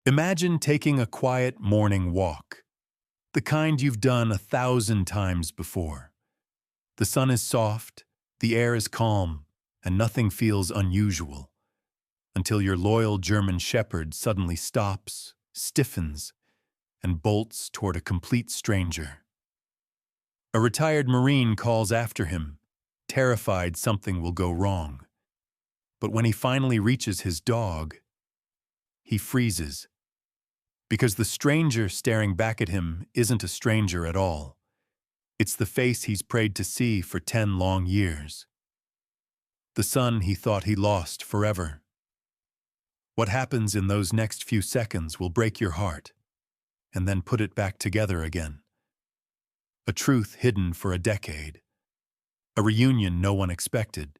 Imagine taking a quiet morning walk, the kind you've done 1,000 times before. The sun is soft, the air is calm, and nothing feels unusual, until your loyal German shepherd suddenly stops, stiffens, and bolts toward a complete stranger. A retired Marine calls after him, terrified something will go wrong. But when he finally reaches his dog, he freezes, because the stranger staring back at him isn't a stranger at all. It's the face he's prayed to see for 10 long years. The son he thought he lost forever. What happens in those next few seconds will break your heart, and then put it back together again. A truth hidden for a decade, a reunion no one expected,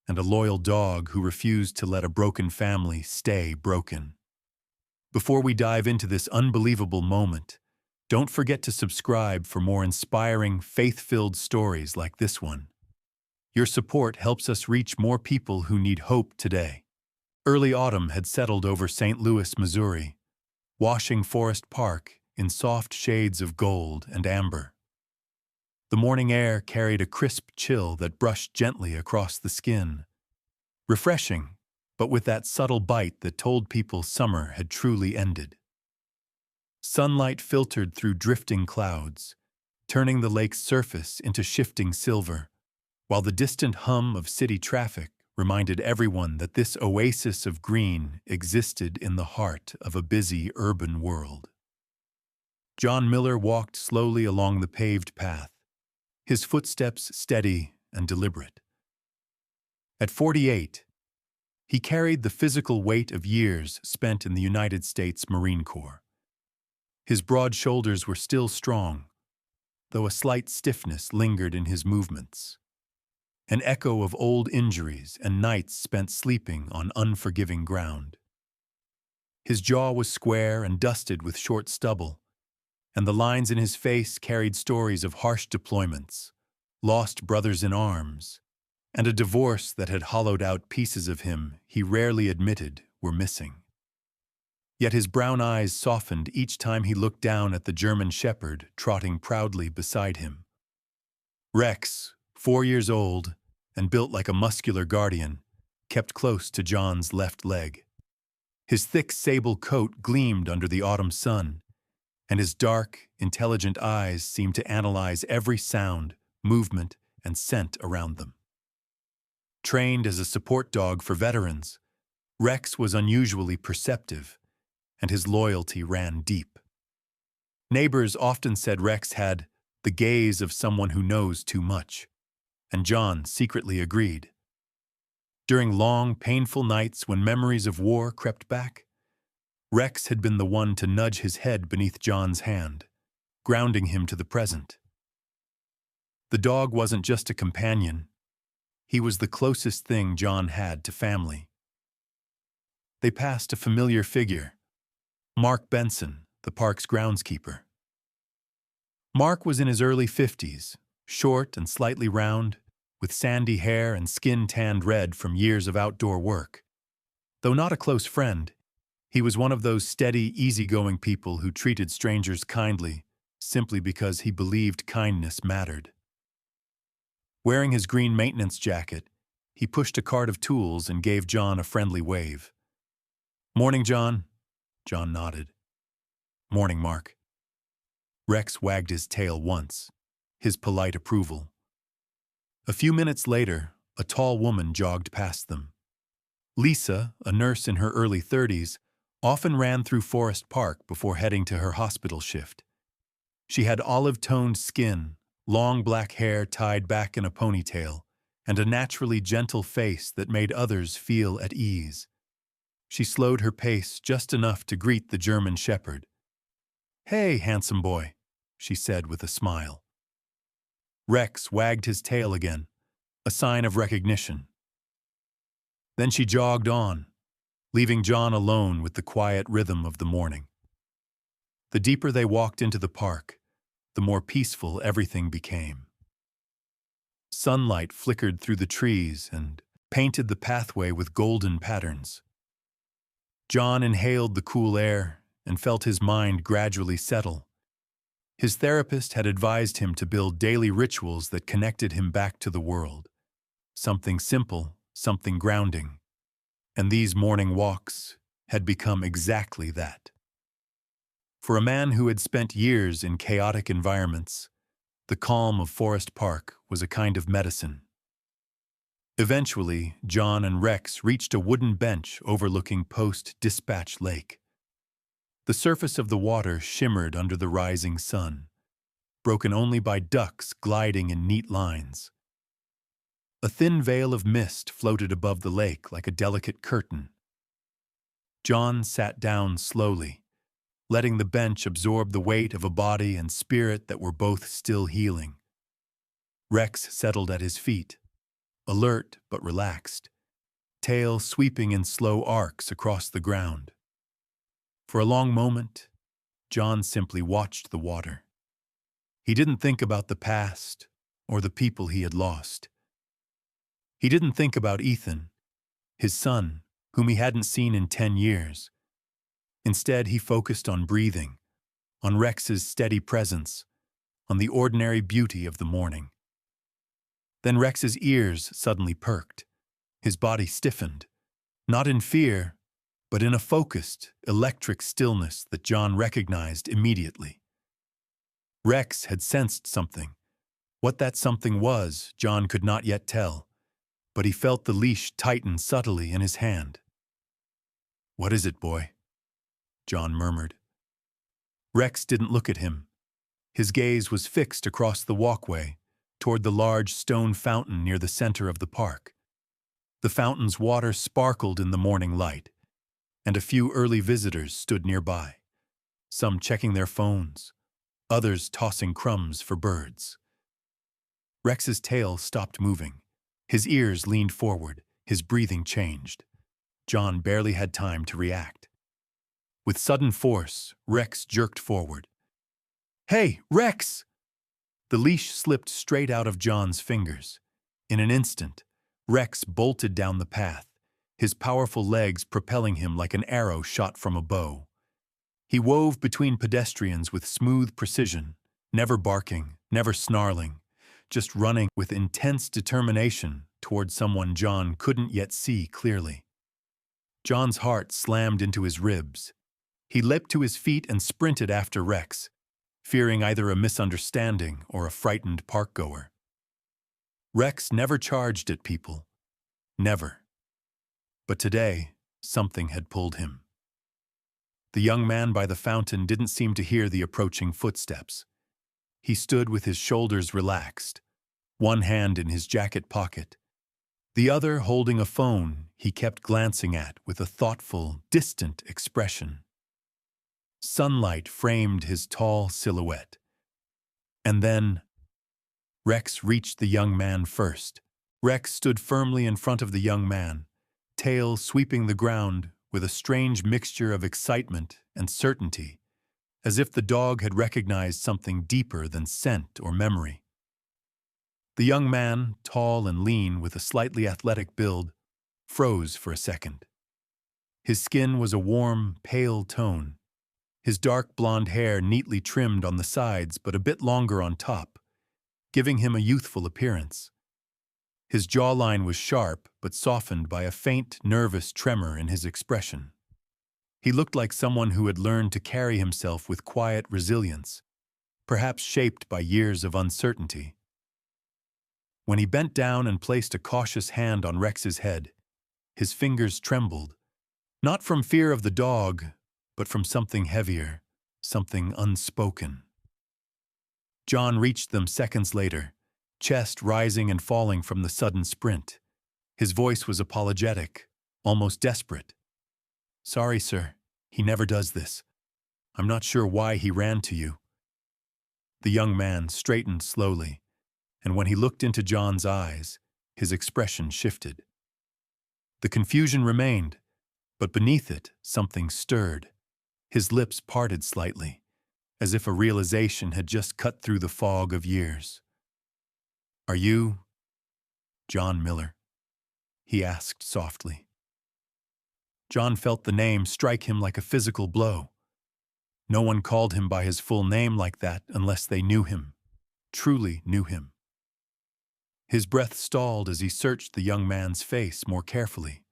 and a loyal dog who refused to let a broken family stay broken. Before we dive into this unbelievable moment, don't forget to subscribe for more inspiring, faith-filled stories like this one. Your support helps us reach more people who need hope today. Early autumn had settled over St. Louis, Missouri, washing Forest Park in soft shades of gold and amber. The morning air carried a crisp chill that brushed gently across the skin. Refreshing, but with that subtle bite that told people summer had truly ended. Sunlight filtered through drifting clouds, turning the lake's surface into shifting silver, while the distant hum of city traffic reminded everyone that this oasis of green existed in the heart of a busy urban world. John Miller walked slowly along the paved path, his footsteps steady and deliberate. At 48, he carried the physical weight of years spent in the United States Marine Corps. His broad shoulders were still strong, though a slight stiffness lingered in his movements, an echo of old injuries and nights spent sleeping on unforgiving ground. His jaw was square and dusted with short stubble, and the lines in his face carried stories of harsh deployments, lost brothers in arms, and a divorce that had hollowed out pieces of him he rarely admitted were missing. Yet his brown eyes softened each time he looked down at the German shepherd trotting proudly beside him. Rex, 4 years old and built like a muscular guardian, kept close to John's left leg. His thick sable coat gleamed under the autumn sun, and his dark, intelligent eyes seemed to analyze every sound, movement, and scent around them. Trained as a support dog for veterans, Rex was unusually perceptive, and his loyalty ran deep. Neighbors often said Rex had the gaze of someone who knows too much, and John secretly agreed. During long, painful nights when memories of war crept back, Rex had been the one to nudge his head beneath John's hand, grounding him to the present. The dog wasn't just a companion. He was the closest thing John had to family. They passed a familiar figure, Mark Benson, the park's groundskeeper. Mark was in his early 50s, short and slightly round, with sandy hair and skin tanned red from years of outdoor work. Though not a close friend, he was one of those steady, easygoing people who treated strangers kindly, simply because he believed kindness mattered. Wearing his green maintenance jacket, he pushed a cart of tools and gave John a friendly wave. "Morning, John." John nodded. "Morning, Mark." Rex wagged his tail once, his polite approval. A few minutes later, a tall woman jogged past them. Lisa, a nurse in her early 30s, often ran through Forest Park before heading to her hospital shift. She had olive-toned skin, long black hair tied back in a ponytail, and a naturally gentle face that made others feel at ease. She slowed her pace just enough to greet the German shepherd. "Hey, handsome boy," she said with a smile. Rex wagged his tail again, a sign of recognition. Then she jogged on, leaving John alone with the quiet rhythm of the morning. The deeper they walked into the park, the more peaceful everything became. Sunlight flickered through the trees and painted the pathway with golden patterns. John inhaled the cool air and felt his mind gradually settle. His therapist had advised him to build daily rituals that connected him back to the world. Something simple, something grounding. And these morning walks had become exactly that. For a man who had spent years in chaotic environments, the calm of Forest Park was a kind of medicine. Eventually, John and Rex reached a wooden bench overlooking Post-Dispatch Lake. The surface of the water shimmered under the rising sun, broken only by ducks gliding in neat lines. A thin veil of mist floated above the lake like a delicate curtain. John sat down slowly, letting the bench absorb the weight of a body and spirit that were both still healing. Rex settled at his feet, alert but relaxed, tail sweeping in slow arcs across the ground. For a long moment, John simply watched the water. He didn't think about the past or the people he had lost. He didn't think about Ethan, his son, whom he hadn't seen in 10 years. Instead, he focused on breathing, on Rex's steady presence, on the ordinary beauty of the morning. Then Rex's ears suddenly perked. His body stiffened, not in fear, but in a focused, electric stillness that John recognized immediately. Rex had sensed something. What that something was, John could not yet tell, but he felt the leash tighten subtly in his hand. "What is it, boy?" John murmured. Rex didn't look at him. His gaze was fixed across the walkway, toward the large stone fountain near the center of the park. The fountain's water sparkled in the morning light, and a few early visitors stood nearby, some checking their phones, others tossing crumbs for birds. Rex's tail stopped moving. His ears leaned forward, his breathing changed. John barely had time to react. With sudden force, Rex jerked forward. "Hey, Rex!" The leash slipped straight out of John's fingers. In an instant, Rex bolted down the path, his powerful legs propelling him like an arrow shot from a bow. He wove between pedestrians with smooth precision, never barking, never snarling, just running with intense determination toward someone John couldn't yet see clearly. John's heart slammed into his ribs. He leapt to his feet and sprinted after Rex, fearing either a misunderstanding or a frightened parkgoer. Rex never charged at people. Never. But today, something had pulled him. The young man by the fountain didn't seem to hear the approaching footsteps. He stood with his shoulders relaxed, one hand in his jacket pocket, the other holding a phone he kept glancing at with a thoughtful, distant expression. Sunlight framed his tall silhouette. And then, Rex reached the young man first. Rex stood firmly in front of the young man, tail sweeping the ground with a strange mixture of excitement and certainty, as if the dog had recognized something deeper than scent or memory. The young man, tall and lean with a slightly athletic build, froze for a second. His skin was a warm, pale tone, his dark blonde hair neatly trimmed on the sides but a bit longer on top, giving him a youthful appearance. His jawline was sharp but softened by a faint, nervous tremor in his expression. He looked like someone who had learned to carry himself with quiet resilience, perhaps shaped by years of uncertainty. When he bent down and placed a cautious hand on Rex's head, his fingers trembled, not from fear of the dog, but from something heavier, something unspoken. John reached them seconds later, chest rising and falling from the sudden sprint. His voice was apologetic, almost desperate. "Sorry, sir. He never does this. I'm not sure why he ran to you." The young man straightened slowly, and when he looked into John's eyes, his expression shifted. The confusion remained, but beneath it, something stirred. His lips parted slightly, as if a realization had just cut through the fog of years. "Are you John Miller?" he asked softly. John felt the name strike him like a physical blow. No one called him by his full name like that unless they knew him, truly knew him. His breath stalled as he searched the young man's face more carefully.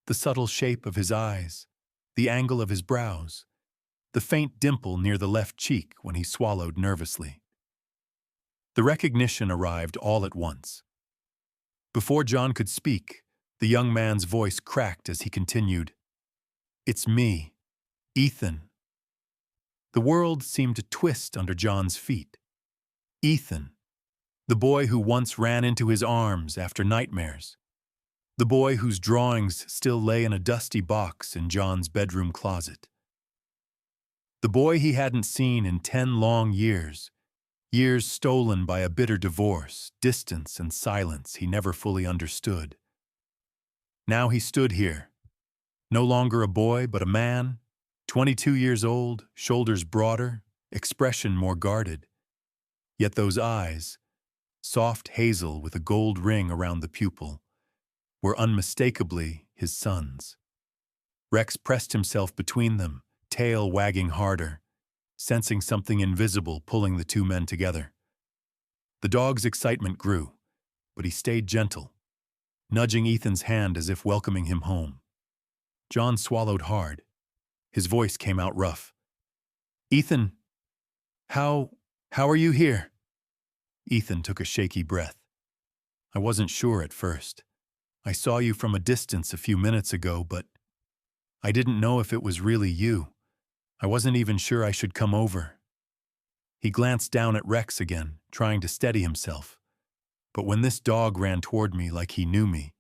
The subtle shape of his eyes, the angle of his brows, the faint dimple near the left cheek when he swallowed nervously. The recognition arrived all at once. Before John could speak, the young man's voice cracked as he continued, "It's me, Ethan." The world seemed to twist under John's feet. Ethan, the boy who once ran into his arms after nightmares. The boy whose drawings still lay in a dusty box in John's bedroom closet. The boy he hadn't seen in 10 long years, years stolen by a bitter divorce, distance, and silence he never fully understood. Now he stood here, no longer a boy but a man, 22 years old, shoulders broader, expression more guarded. Yet those eyes, soft hazel with a gold ring around the pupil, were unmistakably his son's. Rex pressed himself between them, tail wagging harder, sensing something invisible pulling the two men together. The dog's excitement grew, but he stayed gentle, nudging Ethan's hand as if welcoming him home. John swallowed hard. His voice came out rough. "Ethan, how are you here?" Ethan took a shaky breath. "I wasn't sure at first. I saw you from a distance a few minutes ago, but I didn't know if it was really you. I wasn't even sure I should come over." He glanced down at Rex again, trying to steady himself. But when this dog ran toward me like he knew me,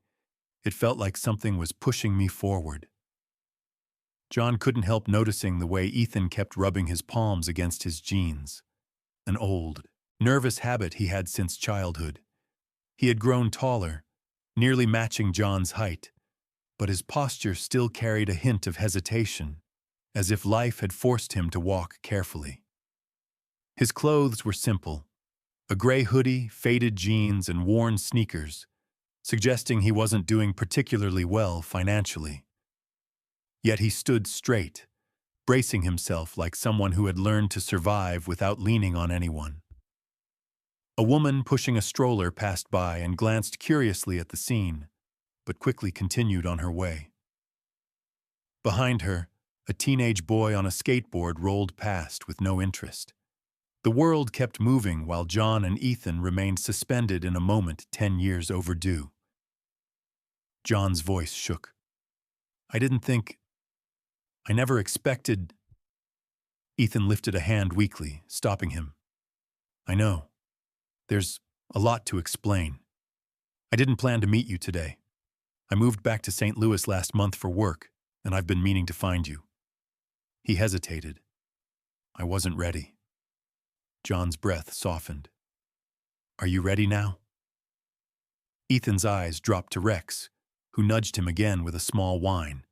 it felt like something was pushing me forward. John couldn't help noticing the way Ethan kept rubbing his palms against his jeans, an old, nervous habit he had since childhood. He had grown taller, nearly matching John's height, but his posture still carried a hint of hesitation, as if life had forced him to walk carefully. His clothes were simple, a gray hoodie, faded jeans, and worn sneakers, suggesting he wasn't doing particularly well financially. Yet he stood straight, bracing himself like someone who had learned to survive without leaning on anyone. A woman pushing a stroller passed by and glanced curiously at the scene, but quickly continued on her way. Behind her, a teenage boy on a skateboard rolled past with no interest. The world kept moving while John and Ethan remained suspended in a moment 10 years overdue. John's voice shook. I never expected. Ethan lifted a hand weakly, stopping him. "I know. There's a lot to explain. I didn't plan to meet you today. I moved back to St. Louis last month for work, and I've been meaning to find you." He hesitated. "I wasn't ready." John's breath softened. "Are you ready now?" Ethan's eyes dropped to Rex, who nudged him again with a small whine.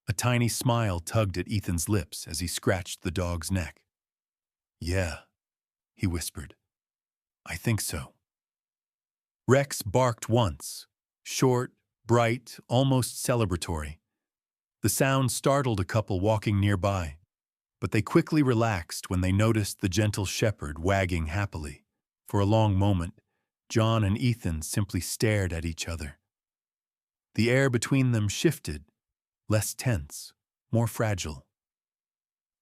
A tiny smile tugged at Ethan's lips as he scratched the dog's neck. "Yeah," he whispered. "I think so." Rex barked once, short, bright, almost celebratory. The sound startled a couple walking nearby, but they quickly relaxed when they noticed the gentle shepherd wagging happily. For a long moment, John and Ethan simply stared at each other. The air between them shifted, less tense, more fragile.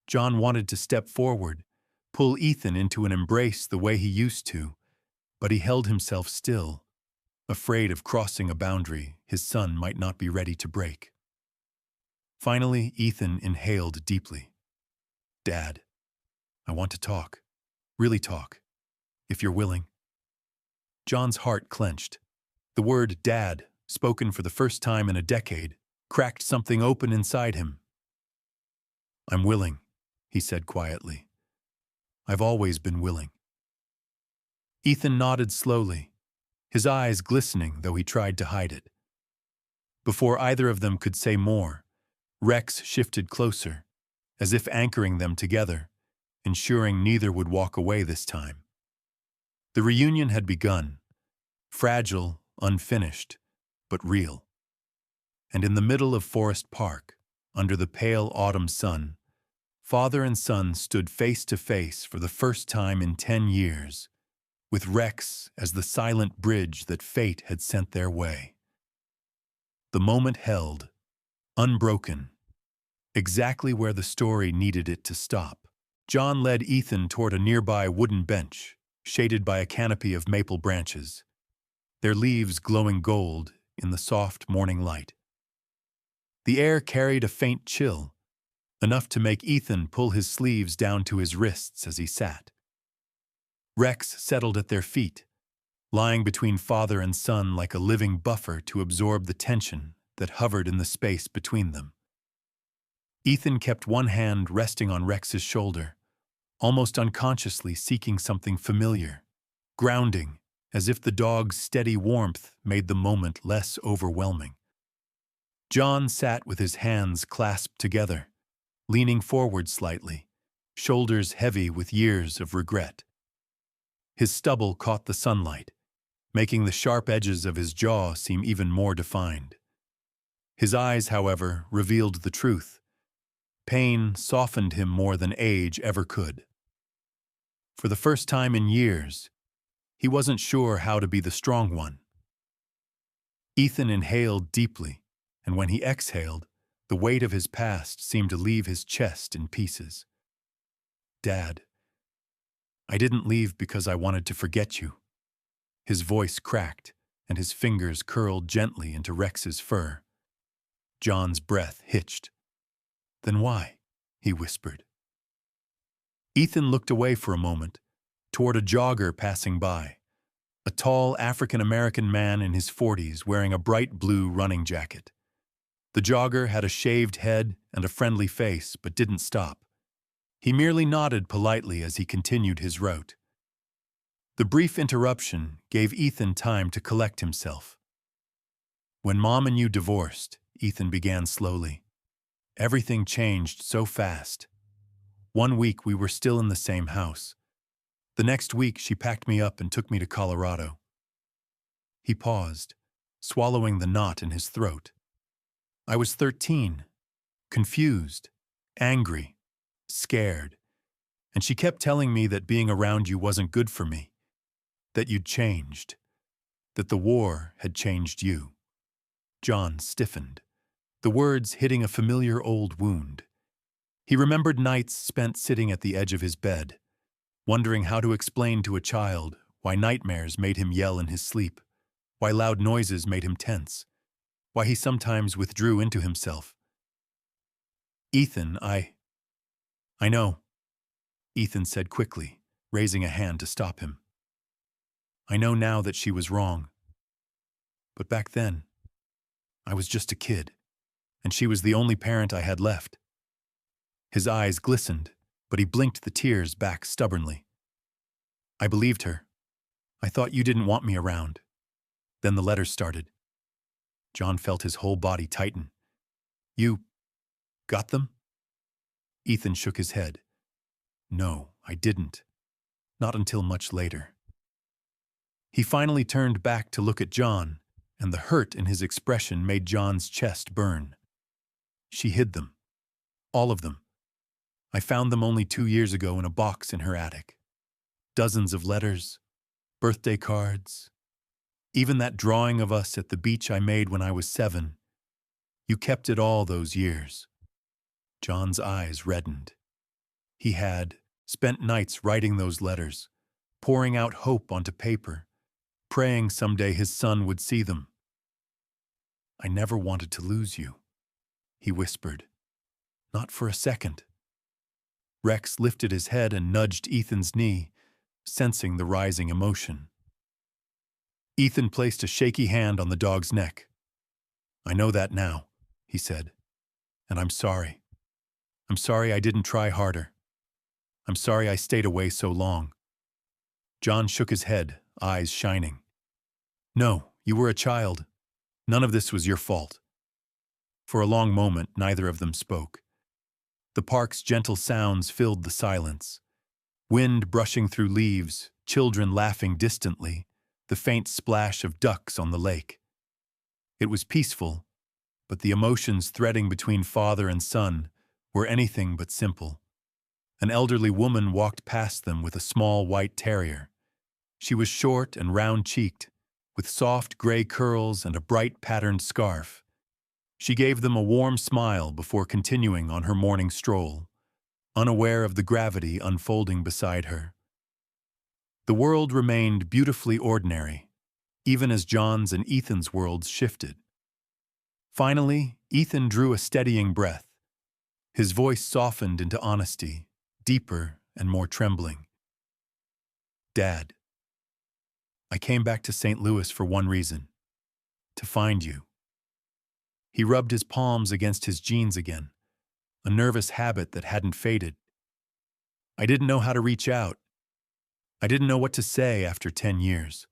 John wanted to step forward, pull Ethan into an embrace the way he used to, but he held himself still, afraid of crossing a boundary his son might not be ready to break. Finally, Ethan inhaled deeply. "Dad, I want to talk, really talk, if you're willing." John's heart clenched. The word "dad," spoken for the first time in a decade, cracked something open inside him. "I'm willing," he said quietly. "I've always been willing." Ethan nodded slowly, his eyes glistening though he tried to hide it. Before either of them could say more, Rex shifted closer, as if anchoring them together, ensuring neither would walk away this time. The reunion had begun, fragile, unfinished, but real. And in the middle of Forest Park, under the pale autumn sun, father and son stood face to face for the first time in 10 years, with Rex as the silent bridge that fate had sent their way. The moment held, unbroken, exactly where the story needed it to stop. John led Ethan toward a nearby wooden bench, shaded by a canopy of maple branches, their leaves glowing gold in the soft morning light. The air carried a faint chill, enough to make Ethan pull his sleeves down to his wrists as he sat. Rex settled at their feet, lying between father and son like a living buffer to absorb the tension that hovered in the space between them. Ethan kept one hand resting on Rex's shoulder, almost unconsciously seeking something familiar, grounding, as if the dog's steady warmth made the moment less overwhelming. John sat with his hands clasped together, leaning forward slightly, shoulders heavy with years of regret. His stubble caught the sunlight, making the sharp edges of his jaw seem even more defined. His eyes, however, revealed the truth. Pain softened him more than age ever could. For the first time in years, he wasn't sure how to be the strong one. Ethan inhaled deeply, and when he exhaled, the weight of his past seemed to leave his chest in pieces. "Dad, I didn't leave because I wanted to forget you." His voice cracked, and his fingers curled gently into Rex's fur. John's breath hitched. "Then why?" he whispered. Ethan looked away for a moment, toward a jogger passing by, a tall African-American man in his 40s wearing a bright blue running jacket. The jogger had a shaved head and a friendly face, but didn't stop. He merely nodded politely as he continued his route. The brief interruption gave Ethan time to collect himself. "When Mom and you divorced," Ethan began slowly, "everything changed so fast. One week we were still in the same house. The next week she packed me up and took me to Colorado." He paused, swallowing the knot in his throat. "I was 13, confused, angry, scared, and she kept telling me that being around you wasn't good for me, that you'd changed, that the war had changed you." John stiffened, the words hitting a familiar old wound. He remembered nights spent sitting at the edge of his bed, wondering how to explain to a child why nightmares made him yell in his sleep, why loud noises made him tense, why he sometimes withdrew into himself. "Ethan, I know," Ethan said quickly, raising a hand to stop him. "I know now that she was wrong. But back then, I was just a kid, and she was the only parent I had left." His eyes glistened, but he blinked the tears back stubbornly. "I believed her. I thought you didn't want me around." Then the letters started. John felt his whole body tighten. "You got them?" Ethan shook his head. "No, I didn't. Not until much later." He finally turned back to look at John, and the hurt in his expression made John's chest burn. "She hid them. All of them. I found them only 2 years ago in a box in her attic. Dozens of letters, birthday cards, even that drawing of us at the beach I made when I was 7. You kept it all those years." John's eyes reddened. He had spent nights writing those letters, pouring out hope onto paper, praying someday his son would see them. "I never wanted to lose you," he whispered. "Not for a second." Rex lifted his head and nudged Ethan's knee, sensing the rising emotion. Ethan placed a shaky hand on the dog's neck. "I know that now," he said, "and I'm sorry. I'm sorry I didn't try harder. I'm sorry I stayed away so long." John shook his head, eyes shining. "No, you were a child. None of this was your fault." For a long moment, neither of them spoke. The park's gentle sounds filled the silence. Wind brushing through leaves, children laughing distantly, the faint splash of ducks on the lake. It was peaceful, but the emotions threading between father and son were anything but simple. An elderly woman walked past them with a small white terrier. She was short and round-cheeked, with soft gray curls and a bright patterned scarf. She gave them a warm smile before continuing on her morning stroll, unaware of the gravity unfolding beside her. The world remained beautifully ordinary, even as John's and Ethan's worlds shifted. Finally, Ethan drew a steadying breath. His voice softened into honesty, deeper and more trembling. "Dad, I came back to St. Louis for one reason: to find you." He rubbed his palms against his jeans again, a nervous habit that hadn't faded. "I didn't know how to reach out. I didn't know what to say after 10 years.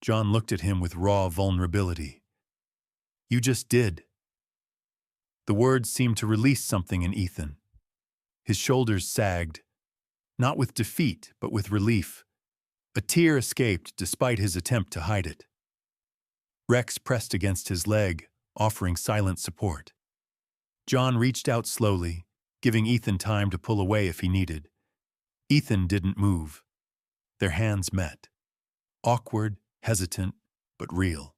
John looked at him with raw vulnerability. "You just did." The words seemed to release something in Ethan. His shoulders sagged, not with defeat, but with relief. A tear escaped despite his attempt to hide it. Rex pressed against his leg, offering silent support. John reached out slowly, giving Ethan time to pull away if he needed. Ethan didn't move. Their hands met. Awkward, hesitant, but real.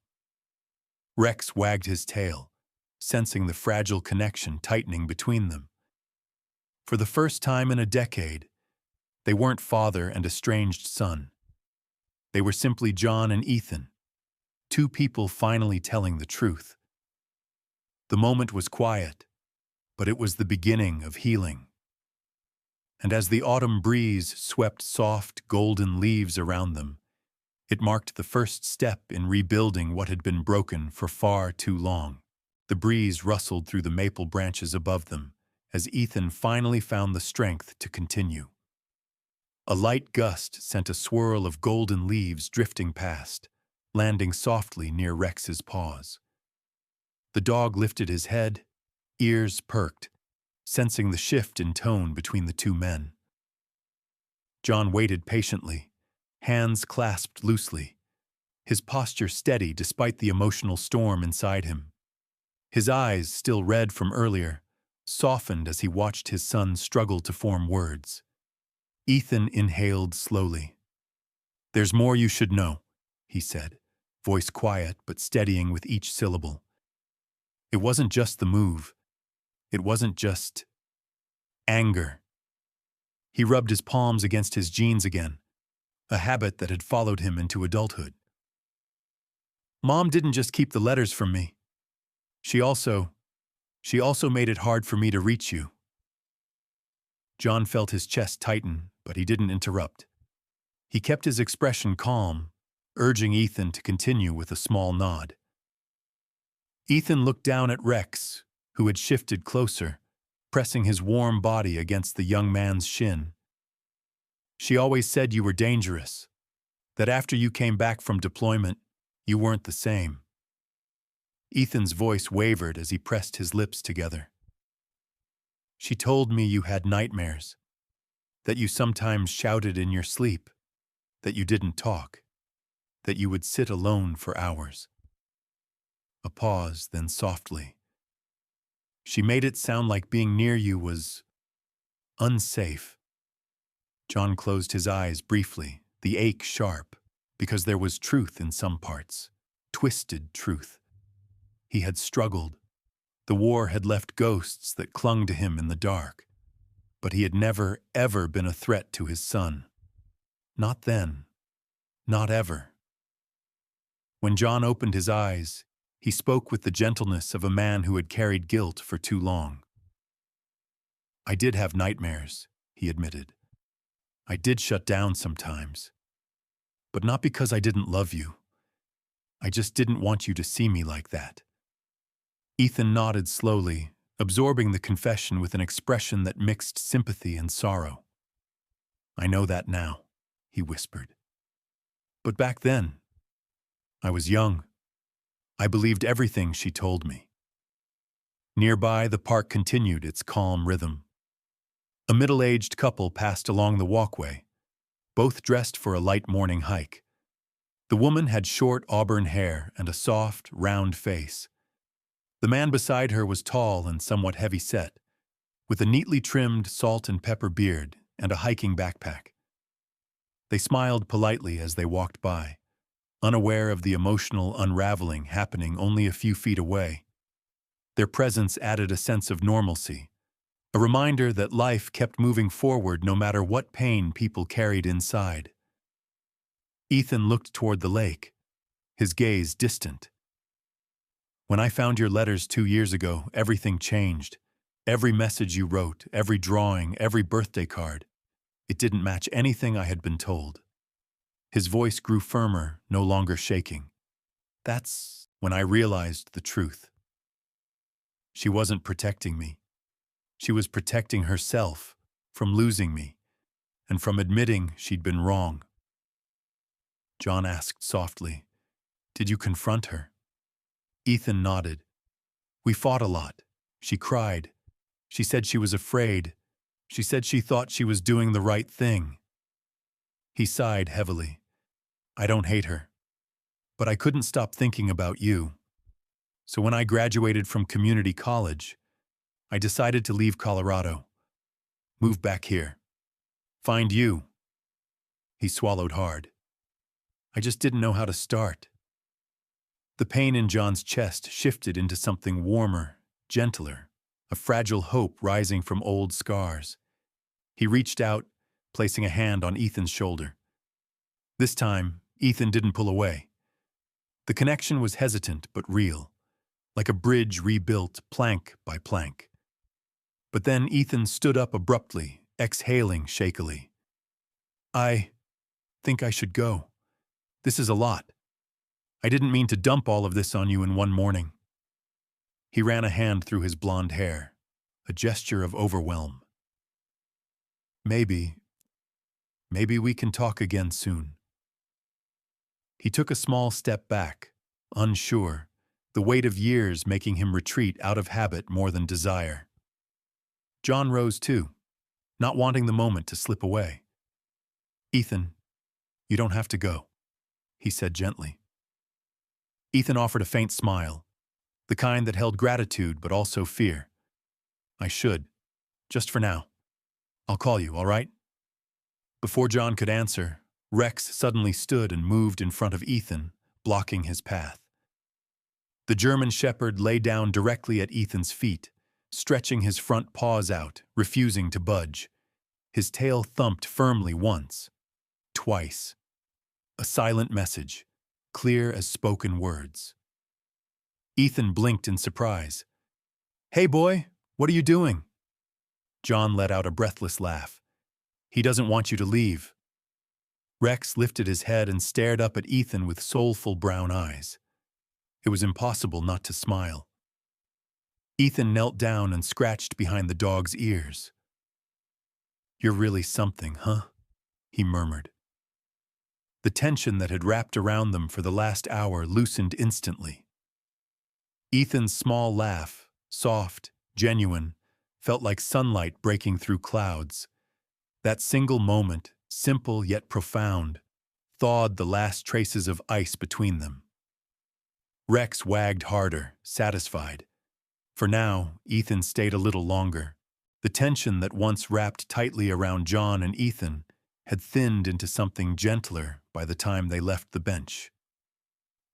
Rex wagged his tail, sensing the fragile connection tightening between them. For the first time in a decade, they weren't father and estranged son. They were simply John and Ethan, two people finally telling the truth. The moment was quiet, but it was the beginning of healing. And as the autumn breeze swept soft, golden leaves around them, it marked the first step in rebuilding what had been broken for far too long. The breeze rustled through the maple branches above them, as Ethan finally found the strength to continue. A light gust sent a swirl of golden leaves drifting past, landing softly near Rex's paws. The dog lifted his head, ears perked, sensing the shift in tone between the two men. John waited patiently, hands clasped loosely, his posture steady despite the emotional storm inside him. His eyes, still red from earlier, softened as he watched his son struggle to form words. Ethan inhaled slowly. "There's more you should know," he said, voice quiet but steadying with each syllable. "It wasn't just the move. It wasn't just anger." He rubbed his palms against his jeans again, a habit that had followed him into adulthood. "Mom didn't just keep the letters from me. She also made it hard for me to reach you." John felt his chest tighten, but he didn't interrupt. He kept his expression calm, urging Ethan to continue with a small nod. Ethan looked down at Rex, who had shifted closer, pressing his warm body against the young man's shin. "She always said you were dangerous, that after you came back from deployment, you weren't the same." Ethan's voice wavered as he pressed his lips together. "She told me you had nightmares, that you sometimes shouted in your sleep, that you didn't talk, that you would sit alone for hours." A pause, then softly. "She made it sound like being near you was unsafe." John closed his eyes briefly, the ache sharp, because there was truth in some parts, twisted truth. He had struggled. The war had left ghosts that clung to him in the dark, but he had never, ever been a threat to his son. Not then. Not ever. When John opened his eyes, he spoke with the gentleness of a man who had carried guilt for too long. "I did have nightmares," he admitted. "I did shut down sometimes. But not because I didn't love you. I just didn't want you to see me like that." Ethan nodded slowly, absorbing the confession with an expression that mixed sympathy and sorrow. "I know that now," he whispered. "But back then, I was young. I believed everything she told me." Nearby, the park continued its calm rhythm. A middle-aged couple passed along the walkway, both dressed for a light morning hike. The woman had short auburn hair and a soft, round face. The man beside her was tall and somewhat heavy-set, with a neatly trimmed salt and pepper beard and a hiking backpack. They smiled politely as they walked by, unaware of the emotional unraveling happening only a few feet away. Their presence added a sense of normalcy, a reminder that life kept moving forward no matter what pain people carried inside. Ethan looked toward the lake, his gaze distant. "When I found your letters 2 years ago, everything changed. Every message you wrote, every drawing, every birthday card. It didn't match anything I had been told." His voice grew firmer, no longer shaking. "That's when I realized the truth. She wasn't protecting me. She was protecting herself from losing me and from admitting she'd been wrong." John asked softly, "Did you confront her?" Ethan nodded. "We fought a lot. She cried. She said she was afraid. She said she thought she was doing the right thing." He sighed heavily. "I don't hate her. But I couldn't stop thinking about you. So when I graduated from community college, I decided to leave Colorado, move back here, find you." He swallowed hard. "I just didn't know how to start." The pain in John's chest shifted into something warmer, gentler, a fragile hope rising from old scars. He reached out, placing a hand on Ethan's shoulder. This time, Ethan didn't pull away. The connection was hesitant but real, like a bridge rebuilt plank by plank. But then Ethan stood up abruptly, exhaling shakily. "I think I should go. This is a lot. I didn't mean to dump all of this on you in one morning." He ran a hand through his blonde hair, a gesture of overwhelm. Maybe we can talk again soon." He took a small step back, unsure, the weight of years making him retreat out of habit more than desire. John rose too, not wanting the moment to slip away. "Ethan, you don't have to go," he said gently. Ethan offered a faint smile, the kind that held gratitude but also fear. "I should, just for now. I'll call you, all right?" Before John could answer, Rex suddenly stood and moved in front of Ethan, blocking his path. The German shepherd lay down directly at Ethan's feet, stretching his front paws out, refusing to budge. His tail thumped firmly once, twice. A silent message, clear as spoken words. Ethan blinked in surprise. "Hey, boy, what are you doing?" John let out a breathless laugh. "He doesn't want you to leave." Rex lifted his head and stared up at Ethan with soulful brown eyes. It was impossible not to smile. Ethan knelt down and scratched behind the dog's ears. "You're really something, huh?" he murmured. The tension that had wrapped around them for the last hour loosened instantly. Ethan's small laugh, soft, genuine, felt like sunlight breaking through clouds. That single moment, simple yet profound, thawed the last traces of ice between them. Rex wagged harder, satisfied. For now, Ethan stayed a little longer. The tension that once wrapped tightly around John and Ethan had thinned into something gentler by the time they left the bench.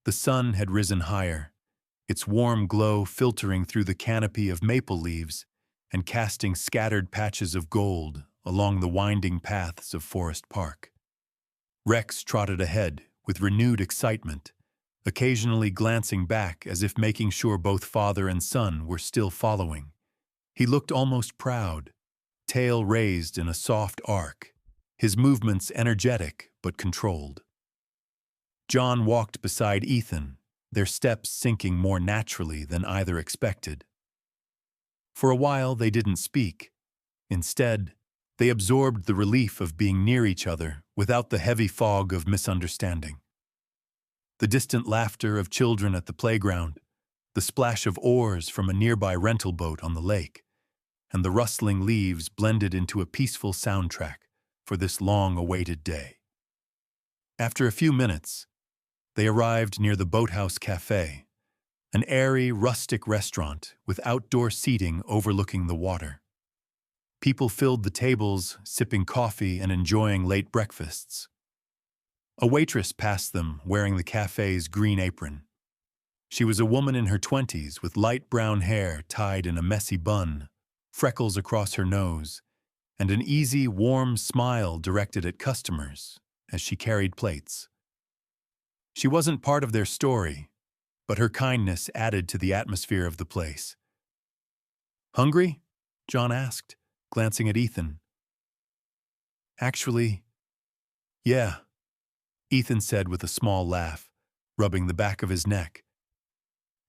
The sun had risen higher, its warm glow filtering through the canopy of maple leaves and casting scattered patches of gold along the winding paths of Forest Park. Rex trotted ahead with renewed excitement, occasionally glancing back as if making sure both father and son were still following. He looked almost proud, tail raised in a soft arc, his movements energetic but controlled. John walked beside Ethan, their steps sinking more naturally than either expected. For a while they didn't speak. Instead, they absorbed the relief of being near each other without the heavy fog of misunderstanding. The distant laughter of children at the playground, the splash of oars from a nearby rental boat on the lake, and the rustling leaves blended into a peaceful soundtrack for this long-awaited day. After a few minutes, they arrived near the Boathouse Cafe, an airy, rustic restaurant with outdoor seating overlooking the water. People filled the tables, sipping coffee and enjoying late breakfasts. A waitress passed them wearing the cafe's green apron. She was a woman in her 20s with light brown hair tied in a messy bun, freckles across her nose, and an easy, warm smile directed at customers as she carried plates. She wasn't part of their story, but her kindness added to the atmosphere of the place. "Hungry?" John asked, glancing at Ethan. "Actually, yeah," Ethan said with a small laugh, rubbing the back of his neck.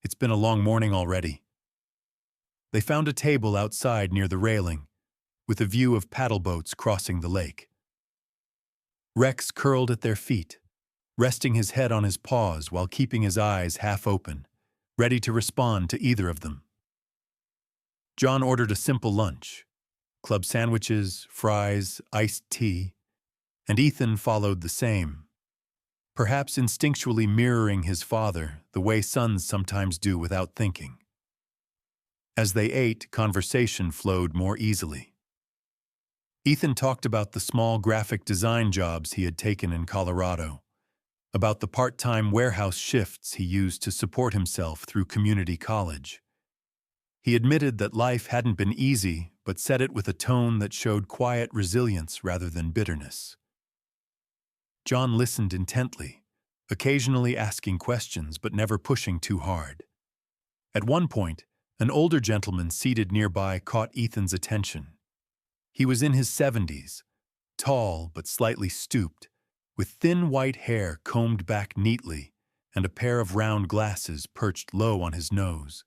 "It's been a long morning already." They found a table outside near the railing, with a view of paddle boats crossing the lake. Rex curled at their feet, resting his head on his paws while keeping his eyes half open, ready to respond to either of them. John ordered a simple lunch, club sandwiches, fries, iced tea, and Ethan followed the same, perhaps instinctually mirroring his father the way sons sometimes do without thinking. As they ate, conversation flowed more easily. Ethan talked about the small graphic design jobs he had taken in Colorado, about the part-time warehouse shifts he used to support himself through community college. He admitted that life hadn't been easy, but said it with a tone that showed quiet resilience rather than bitterness. John listened intently, occasionally asking questions but never pushing too hard. At one point, an older gentleman seated nearby caught Ethan's attention. He was in his 70s, tall but slightly stooped, with thin white hair combed back neatly and a pair of round glasses perched low on his nose.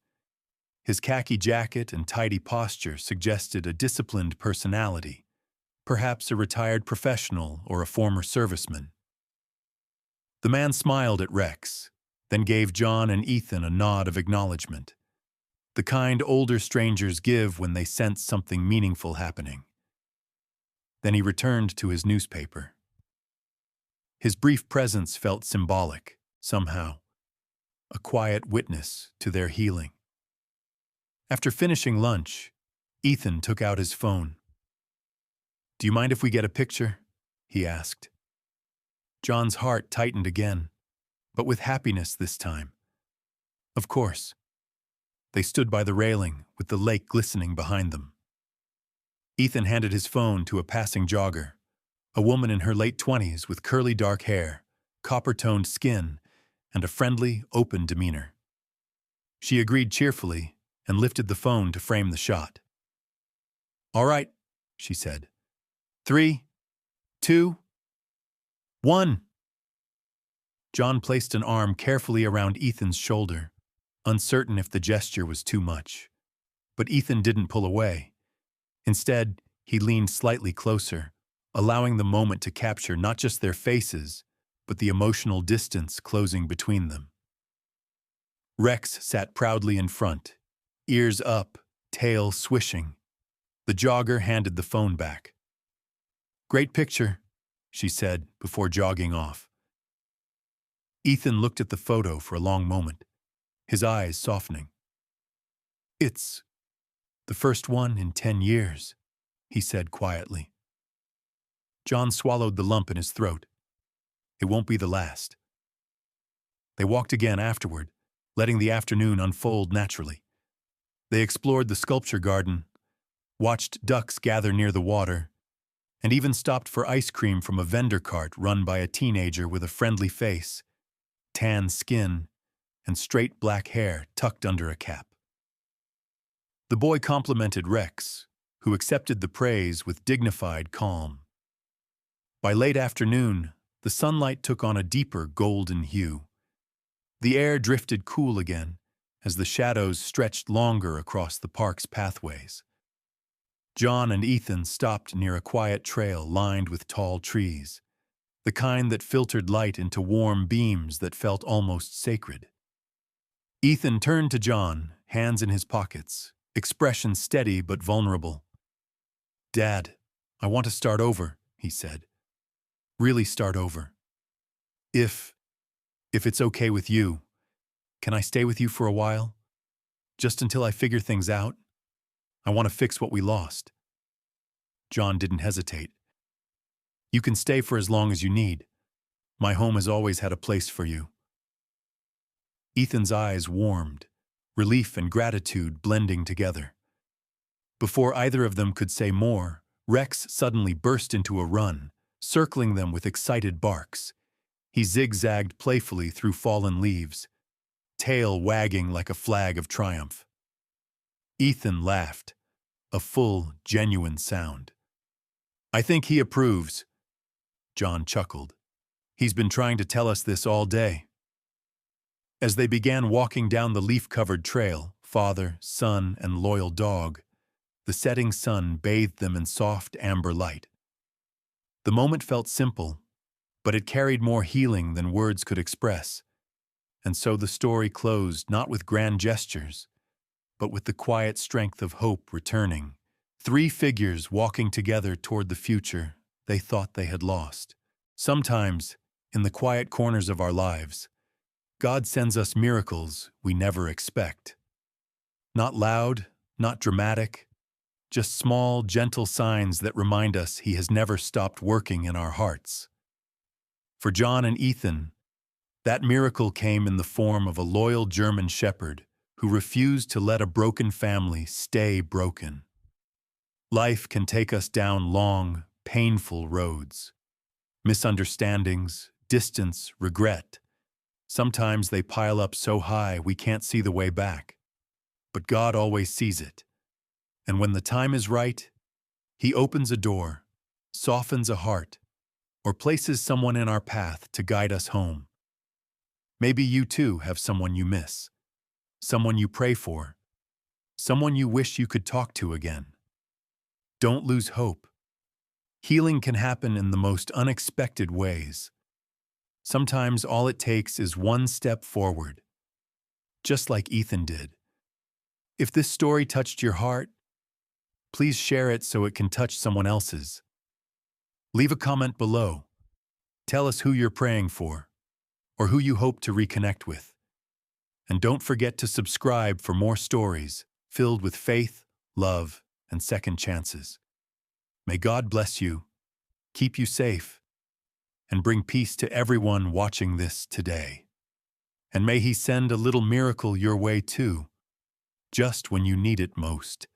His khaki jacket and tidy posture suggested a disciplined personality, perhaps a retired professional or a former serviceman. The man smiled at Rex, then gave John and Ethan a nod of acknowledgement, the kind older strangers give when they sense something meaningful happening. Then he returned to his newspaper. His brief presence felt symbolic, somehow, a quiet witness to their healing. After finishing lunch, Ethan took out his phone. "Do you mind if we get a picture?" he asked. John's heart tightened again, but with happiness this time. Of course. They stood by the railing, with the lake glistening behind them. Ethan handed his phone to a passing jogger, a woman in her late 20s with curly dark hair, copper-toned skin, and a friendly, open demeanor. She agreed cheerfully and lifted the phone to frame the shot. "All right," she said. 3, 2, 1. John placed an arm carefully around Ethan's shoulder, uncertain if the gesture was too much. But Ethan didn't pull away. Instead, he leaned slightly closer, allowing the moment to capture not just their faces, but the emotional distance closing between them. Rex sat proudly in front, ears up, tail swishing. The jogger handed the phone back. "Great picture," she said before jogging off. Ethan looked at the photo for a long moment, his eyes softening. "It's the first one in 10 years, he said quietly. John swallowed the lump in his throat. It won't be the last. They walked again afterward, letting the afternoon unfold naturally. They explored the sculpture garden, watched ducks gather near the water, and even stopped for ice cream from a vendor cart run by a teenager with a friendly face, tan skin, and straight black hair tucked under a cap. The boy complimented Rex, who accepted the praise with dignified calm. By late afternoon, the sunlight took on a deeper golden hue. The air drifted cool again as the shadows stretched longer across the park's pathways. John and Ethan stopped near a quiet trail lined with tall trees, the kind that filtered light into warm beams that felt almost sacred. Ethan turned to John, hands in his pockets, expression steady but vulnerable. "Dad, I want to start over," he said. "Really start over. If it's okay with you, Can I stay with you for a while? Just until I figure things out? I want to fix what we lost." John didn't hesitate. "You can stay for as long as you need. My home has always had a place for you." Ethan's eyes warmed, relief and gratitude blending together. Before either of them could say more, Rex suddenly burst into a run, circling them with excited barks. He zigzagged playfully through fallen leaves, tail wagging like a flag of triumph. Ethan laughed, a full, genuine sound. "I think he approves." John chuckled. "He's been trying to tell us this all day." As they began walking down the leaf-covered trail, father, son, and loyal dog, the setting sun bathed them in soft amber light. The moment felt simple, but it carried more healing than words could express. And so the story closed not with grand gestures, but with the quiet strength of hope returning. Three figures walking together toward the future they thought they had lost. Sometimes, in the quiet corners of our lives, God sends us miracles we never expect. Not loud, not dramatic, just small, gentle signs that remind us He has never stopped working in our hearts. For John and Ethan, that miracle came in the form of a loyal German shepherd who refused to let a broken family stay broken. Life can take us down long, painful roads. Misunderstandings, distance, regret. Sometimes they pile up so high we can't see the way back. But God always sees it. And when the time is right, He opens a door, softens a heart, or places someone in our path to guide us home. Maybe you too have someone you miss, someone you pray for, someone you wish you could talk to again. Don't lose hope. Healing can happen in the most unexpected ways. Sometimes all it takes is one step forward, just like Ethan did. If this story touched your heart, please share it so it can touch someone else's. Leave a comment below. Tell us who you're praying for, or who you hope to reconnect with. And don't forget to subscribe for more stories filled with faith, love, and second chances. May God bless you, keep you safe, and bring peace to everyone watching this today. And may He send a little miracle your way too, just when you need it most.